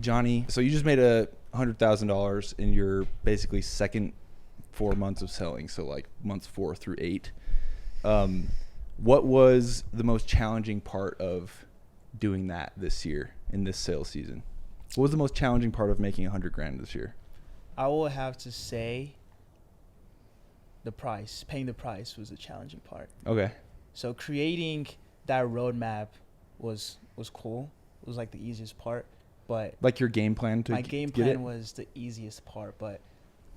Johnny, so you just made $100,000 in your basically second 4 months of selling, so like months 4 through 8. What was the most challenging part of doing that this year in this sales season? What was the most challenging part of making $100,000 this year? I will have to say the price. Paying the price was the challenging part. Okay. So creating that roadmap was cool. It was like the easiest part, but Like your game plan to my game get it? plan was the easiest part, but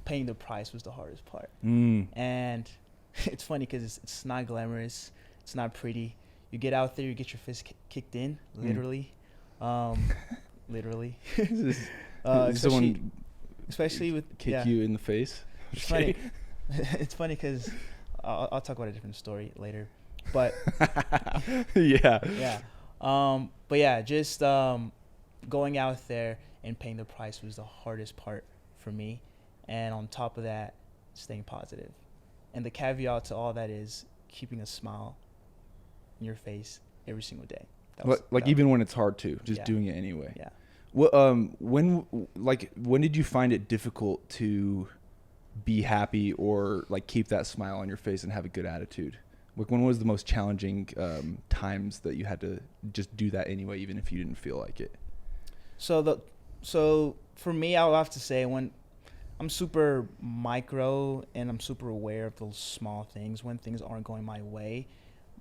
paying the price was the hardest part. Mm. And it's funny because it's not glamorous. It's not pretty. You get out there, you get your fist kicked in, literally. Literally. Especially with kick you in the face. It's funny. It's funny because I'll talk about a different story later, but yeah. But yeah, just going out there and paying the price was the hardest part for me, and on top of that, staying positive. And the caveat to all that is keeping a smile in your face every single day. Even when it's hard to, just Yeah. doing it anyway. Yeah. What when did you find it difficult to be happy or like keep that smile on your face and have a good attitude? Like when was the most challenging times that you had to just do that anyway, even if you didn't feel like it? So for me, I would have to say when I'm super micro and I'm super aware of those small things, when things aren't going my way,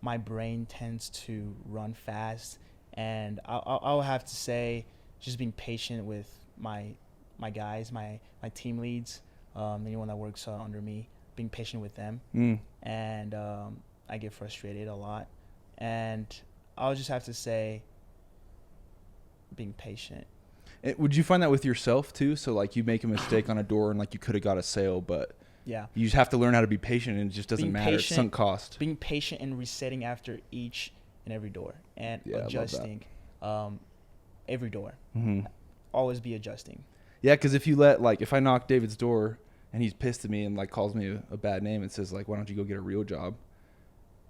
my brain tends to run fast, and I'll have to say just being patient with my guys, my team leads, anyone that works under me, being patient with them. And I get frustrated a lot, and I'll just have to say being patient. Would you find that with yourself too? So like you make a mistake on a door and like you could have got a sale, but yeah, you just have to learn how to be patient, and it just doesn't matter. It's sunk cost. Being patient and resetting after each and every door, and adjusting every door. Mm-hmm. Always be adjusting. Yeah, because if I knock David's door and he's pissed at me and like calls me a bad name and says like, why don't you go get a real job?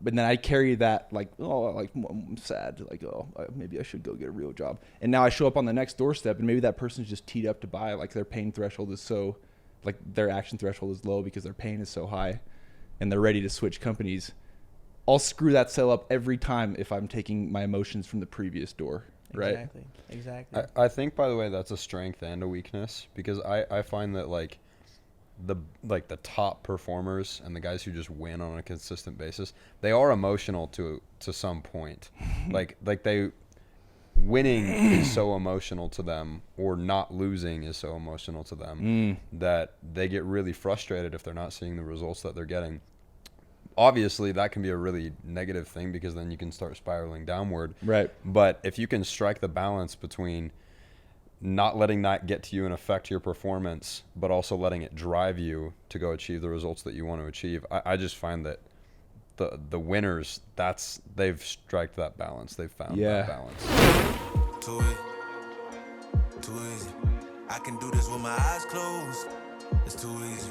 But then I carry that like, oh, like I'm sad, like, oh, maybe I should go get a real job. And now I show up on the next doorstep and maybe that person's just teed up to buy, like their pain threshold is so, like their action threshold is low because their pain is so high and they're ready to switch companies. I'll screw that sale up every time if I'm taking my emotions from the previous door, right? Exactly. I think, by the way, that's a strength and a weakness, because I find that like the top performers and the guys who just win on a consistent basis, they are emotional to some point. like they winning is so emotional to them, or not losing is so emotional to them, that they get really frustrated if they're not seeing the results that they're getting. Obviously, that can be a really negative thing, because then you can start spiraling downward. Right. But if you can strike the balance between not letting that get to you and affect your performance, but also letting it drive you to go achieve the results that you want to achieve, I just find that the winners, they've struck that balance. They've found that balance. Too easy. I can do this with my eyes closed. It's too easy.